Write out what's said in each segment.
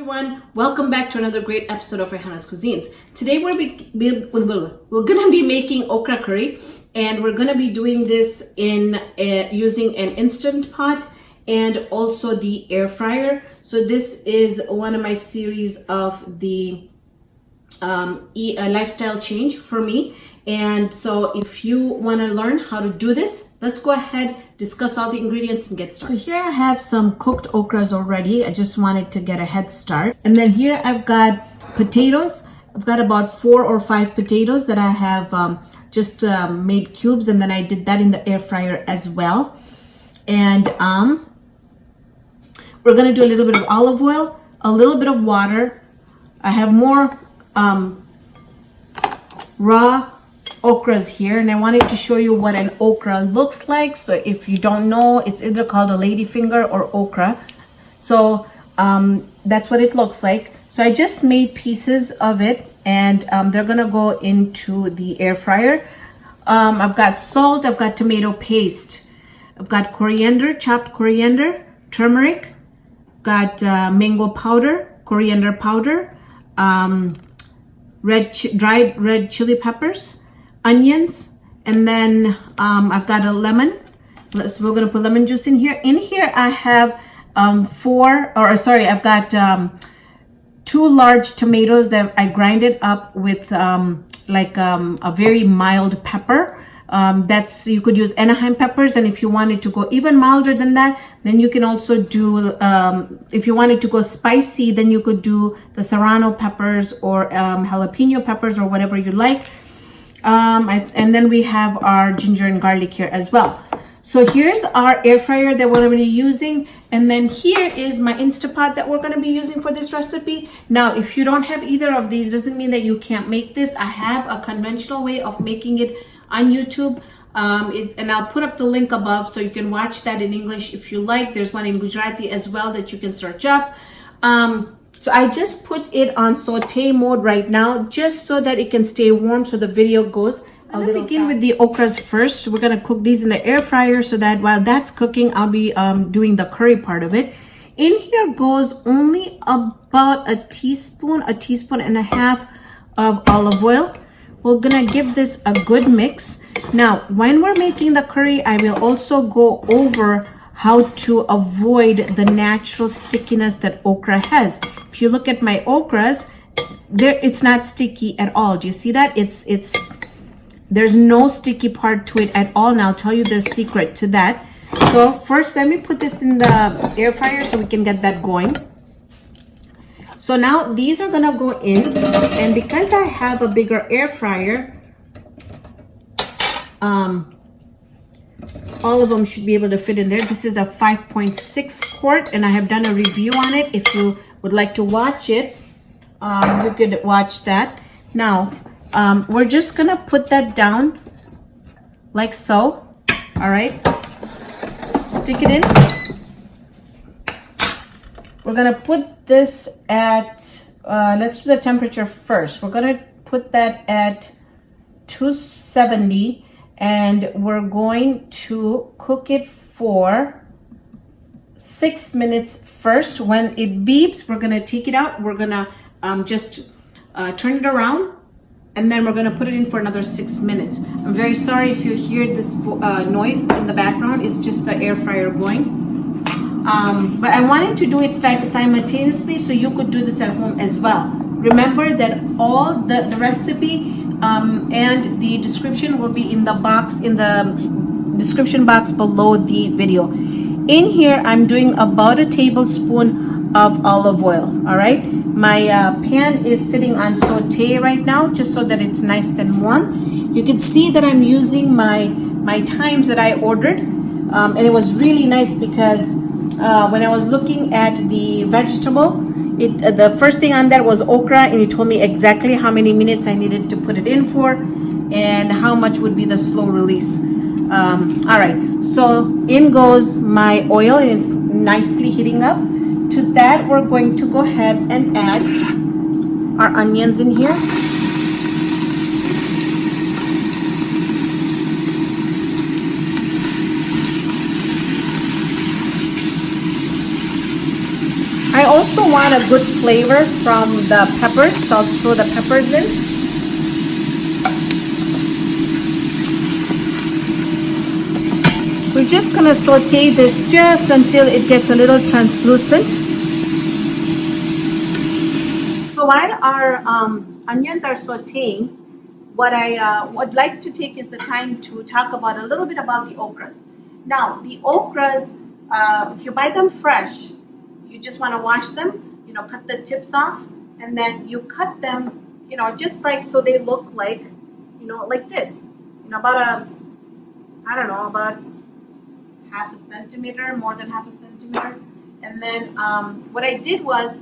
everyone, welcome back to another great episode of Raihanascuisines Cuisines. Today we're gonna be making okra curry, and we're gonna be doing this in using an instant pot and also the air fryer. So this is one of my series of the lifestyle change for me. And so if you want to learn how to do this, let's go ahead, discuss all the ingredients and get started. So here I have some cooked okras already. I just wanted to get a head start. And then here I've got potatoes. I've got about 4 or 5 potatoes that I have just made cubes, and then I did that in the air fryer as well. And we're gonna do a little bit of olive oil, a little bit of water. I have more raw okras here, and I wanted to show you what an okra looks like. So if you don't know, it's either called a ladyfinger or okra. So that's what it looks like. So I just made pieces of it, and they're gonna go into the air fryer. I've got salt, I've got tomato paste, I've got coriander, chopped coriander, turmeric, got mango powder, coriander powder, dried red chili peppers, onions, and then I've got a lemon. So we're gonna put lemon juice in here. In here I have I've got 2 large tomatoes that I grinded up with a very mild pepper. You could use Anaheim peppers, and if you wanted to go even milder than that, then you can also do if you wanted to go spicy, then you could do the serrano peppers or jalapeno peppers or whatever you like. And then we have our ginger and garlic here as well. So here's our air fryer that we're going to be using, and then here is my Instapot that we're going to be using for this recipe. Now, if you don't have either of these, doesn't mean that you can't make this. I have a conventional way of making it on YouTube, and I'll put up the link above so you can watch that in English if you like. There's one in Gujarati as well that you can search up. So I just put it on saute mode right now, just so that it can stay warm so the video goes a little fast. Begin with the okras first. We're gonna cook these in the air fryer so that while that's cooking, I'll be doing the curry part of it. In here goes only about a teaspoon and a half of olive oil. We're gonna give this a good mix. Now, when we're making the curry, I will also go over how to avoid the natural stickiness that okra has. If you look at my okras, it's not sticky at all. Do you see that? There's no sticky part to it at all. Now I'll tell you the secret to that. So first, let me put this in the air fryer so we can get that going. So now these are gonna go in, and because I have a bigger air fryer, all of them should be able to fit in there. This is a 5.6 quart, and I have done a review on it. If you would like to watch it, you could watch that. Now, we're just gonna put that down like so. All right, stick it in. We're gonna put this at, let's do the temperature first. We're gonna put that at 270, and we're going to cook it for 6 minutes first. When it beeps, we're gonna take it out. We're gonna just turn it around, and then we're gonna put it in for another 6 minutes. I'm very sorry if you hear this noise in the background. It's just the air fryer going. But I wanted to do it simultaneously so you could do this at home as well. Remember that all the recipe and the description will be in the description box below the video. In here, I'm doing about a tablespoon of olive oil. All right, my pan is sitting on saute right now, just so that it's nice and warm. You can see that I'm using my thymes that I ordered, and it was really nice because when I was looking at the vegetable, the first thing on that was okra, and it told me exactly how many minutes I needed to put it in for and how much would be the slow release. All right, so in goes my oil, and it's nicely heating up. To that, we're going to go ahead and add our onions in here. I also want a good flavor from the peppers, so I'll throw the peppers in. We're just gonna saute this just until it gets a little translucent. So while our onions are sauteing, what I would like to take is the time to talk about a little bit about the okras. Now, the okras, if you buy them fresh, you just want to wash them, cut the tips off, and then you cut them, just like so they look like, like this, about about half a centimeter, more than half a centimeter. And then what I did was,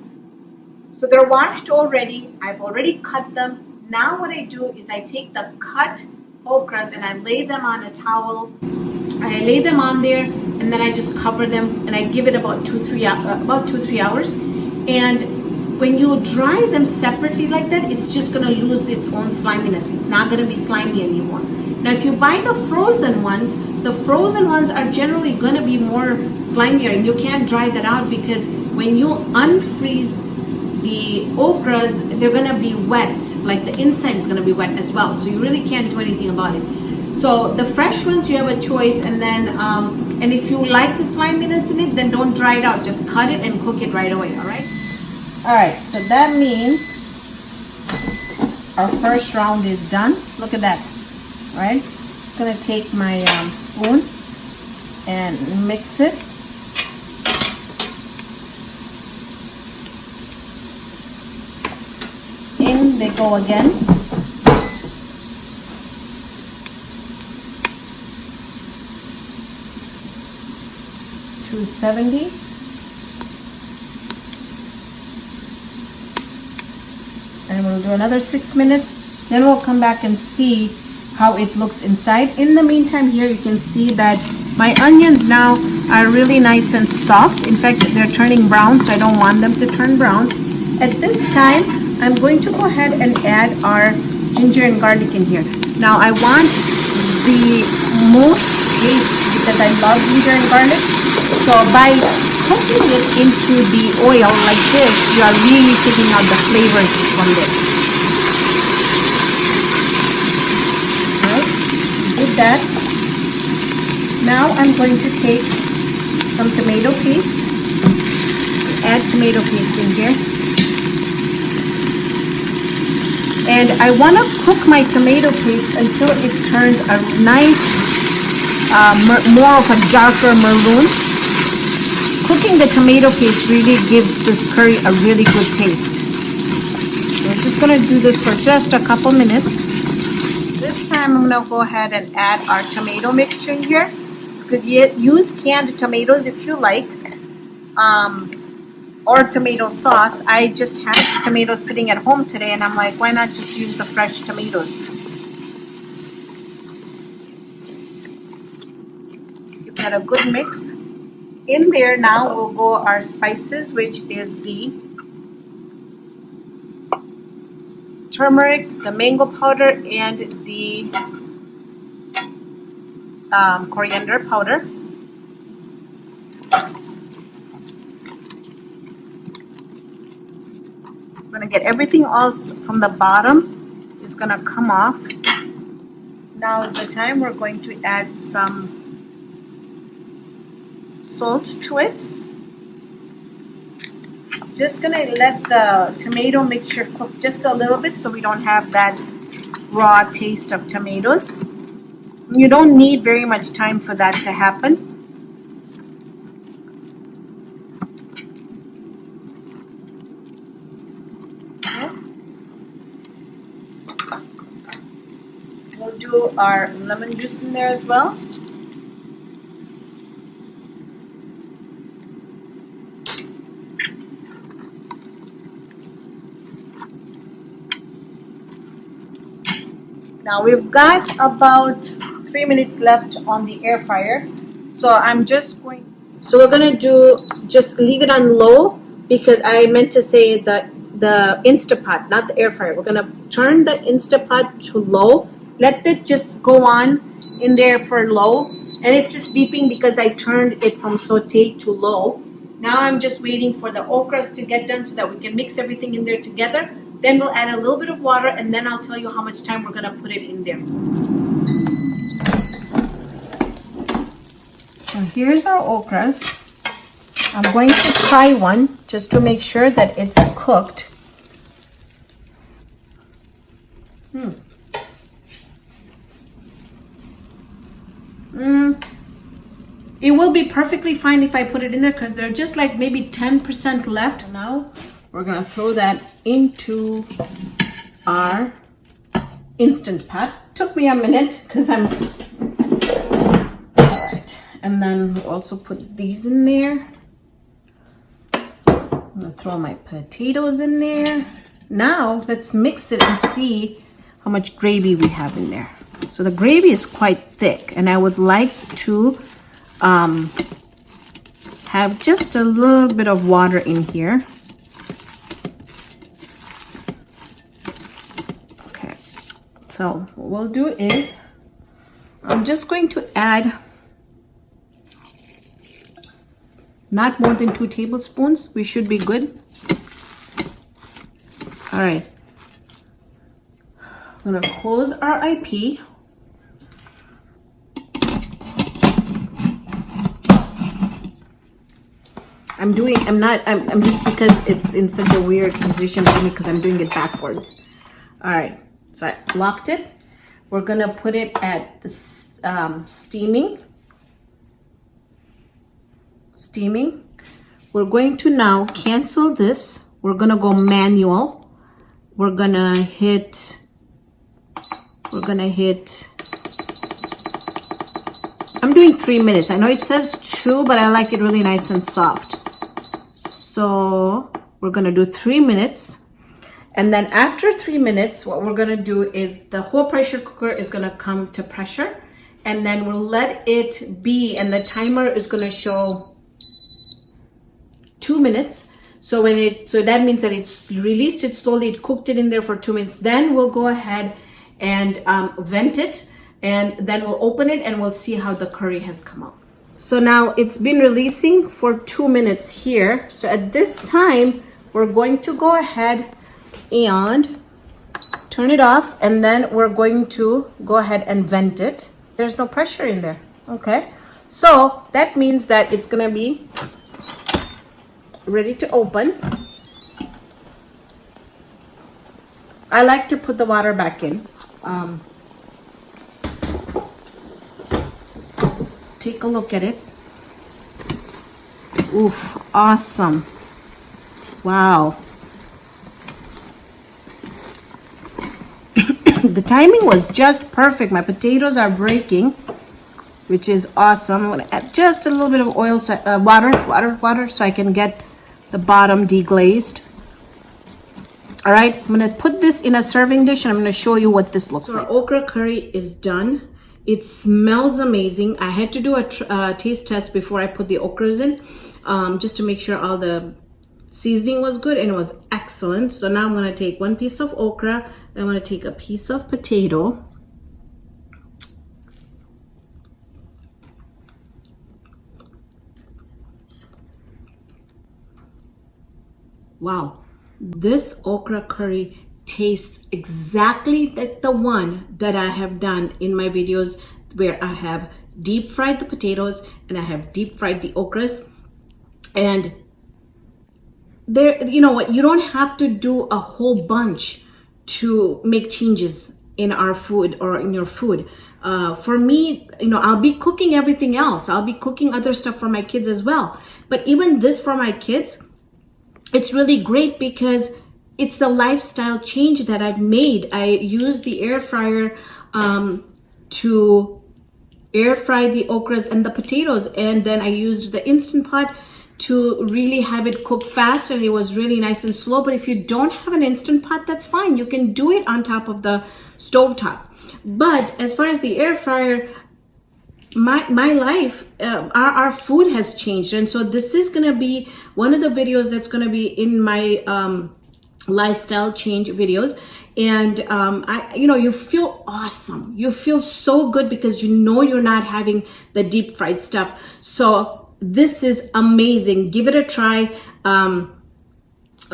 so they're washed already. I've already cut them. Now what I do is I take the cut okras and I lay them on a towel. I lay them on there, and then I just cover them, and I give it about 2-3 hours. And when you dry them separately like that, it's just gonna lose its own sliminess. It's not gonna be slimy anymore. Now, if you buy the frozen ones are generally gonna be more slimier, and you can't dry that out because when you unfreeze the okras, they're gonna be wet. Like the inside is gonna be wet as well. So you really can't do anything about it. So the fresh ones, you have a choice, and then and if you like the sliminess in it, then don't dry it out. Just cut it and cook it right away. All right. All right. So that means our first round is done. Look at that. All right. Just gonna take my spoon and mix it. In they go again. $270. And we'll do another 6 minutes. Then we'll come back and see how it looks inside. In the meantime, here you can see that my onions now are really nice and soft. In fact, they're turning brown, so I don't want them to turn brown. At this time, I'm going to go ahead and add our ginger and garlic in here. Now, I want the most taste because I love ginger and garlic. So by cooking it into the oil like this, you are really taking out the flavors from this. Right? With that, now I'm going to take some tomato paste. Add tomato paste in here. And I want to cook my tomato paste until it turns a nice, more of a darker maroon. Cooking the tomato paste really gives this curry a really good taste. So I'm just going to do this for just a couple minutes. This time I'm going to go ahead and add our tomato mixture here. You could use canned tomatoes if you like, or tomato sauce. I just had tomatoes sitting at home today, and I'm like, why not just use the fresh tomatoes? Give that a good mix. In there now will go our spices, which is the turmeric, the mango powder, and the coriander powder. I'm going to get everything else from the bottom is going to come off. Now at the time we're going to add some salt to it. Just gonna let the tomato mixture cook just a little bit so we don't have that raw taste of tomatoes. You don't need very much time for that to happen. Okay. We'll do our lemon juice in there as well. Now we've got about 3 minutes left on the air fryer. So we're gonna just leave it on low, because I meant to say the Instapot, not the air fryer. We're gonna turn the Instapot to low. Let it just go on in there for low. And it's just beeping because I turned it from saute to low. Now I'm just waiting for the okras to get done so that we can mix everything in there together. Then we'll add a little bit of water, and then I'll tell you how much time we're gonna put it in there. So here's our okras. I'm going to try one just to make sure that it's cooked. It will be perfectly fine if I put it in there because they're just like maybe 10% left. Now we're gonna throw that into our Instant Pot. Took me a minute because I'm... Alright, and then we'll also put these in there. I'm gonna throw my potatoes in there. Now let's mix it and see how much gravy we have in there. So the gravy is quite thick, and I would like to have just a little bit of water in here. Okay, so what we'll do is I'm just going to add not more than 2 tablespoons. We should be good. All right, I'm gonna close our IP. I'm just because it's in such a weird position for me because I'm doing it backwards. All right, so I locked it. We're gonna put it at the steaming. We're going to now cancel this. We're gonna go manual. We're gonna hit, I'm doing 3 minutes. I know it says 2, but I like it really nice and soft. So we're gonna do 3 minutes. And then after 3 minutes, what we're gonna do is the whole pressure cooker is gonna come to pressure, and then we'll let it be, and the timer is gonna show 2 minutes. So that means that it's released it slowly, it cooked it in there for 2 minutes. Then we'll go ahead and vent it, and then we'll open it and we'll see how the curry has come out. So now it's been releasing for 2 minutes here. So at this time, we're going to go ahead and turn it off, and then we're going to go ahead and vent it. There's no pressure in there. Okay, so that means that it's gonna be ready to open. I like to put the water back in. Let's take a look at it. Oof, awesome. Wow. The timing was just perfect. My potatoes are breaking, which is awesome. I'm gonna add just a little bit of oil, water, so I can get the bottom deglazed. All right, I'm gonna put this in a serving dish, and I'm gonna show you what this looks like. Our okra curry is done. It smells amazing. I had to do a taste test before I put the okras in, just to make sure all the seasoning was good, and it was excellent. So now I'm gonna take 1 piece of okra. I'm gonna take a piece of potato. Wow, this okra curry tastes exactly like the one that I have done in my videos, where I have deep fried the potatoes and I have deep fried the okras. And there, you know what, you don't have to do a whole bunch to make changes in our food or in your food. For me, you know, I'll be cooking everything else. I'll be cooking other stuff for my kids as well. But even this for my kids, it's really great because it's the lifestyle change that I've made. I used the air fryer to air fry the okras and the potatoes, and then I used the Instant Pot to really have it cook fast, and it was really nice and slow. But if you don't have an Instant Pot, that's fine. You can do it on top of the stovetop. But as far as the air fryer, my life, our food has changed. And so this is going to be one of the videos that's going to be in my lifestyle change videos. And you know, you feel awesome. You feel so good because you know you're not having the deep fried stuff. So this is amazing. Give it a try.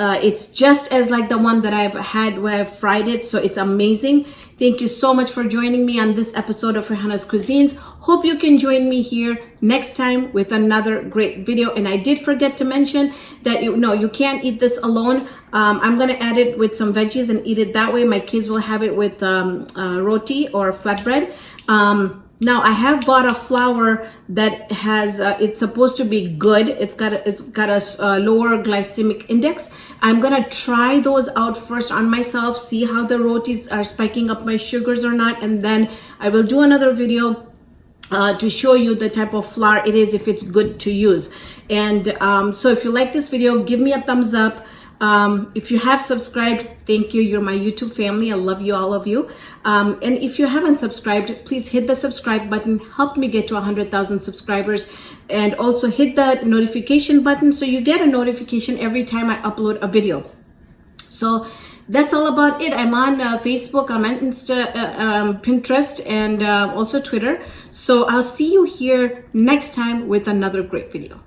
It's just as like the one that I've had when I've fried it, so it's amazing. Thank you so much for joining me on this episode of Raihana's Cuisines. Hope you can join me here next time with another great video. And I did forget to mention that you can't eat this alone. I'm gonna add it with some veggies and eat it that way. My kids will have it with roti or flatbread. Now I have bought a flour that has it's supposed to be good. It's got a lower glycemic index. I'm gonna try those out first on myself, see how the rotis are spiking up my sugars or not, and then I will do another video to show you the type of flour it is, if it's good to use. And so if you like this video, give me a thumbs up. If you have subscribed, thank you. You're my YouTube family. I love you, all of you. And if you haven't subscribed, please hit the subscribe button. Help me get to 100,000 subscribers. And also hit the notification button so you get a notification every time I upload a video. So that's all about it. I'm on Facebook, I'm on Pinterest, and also Twitter. So I'll see you here next time with another great video.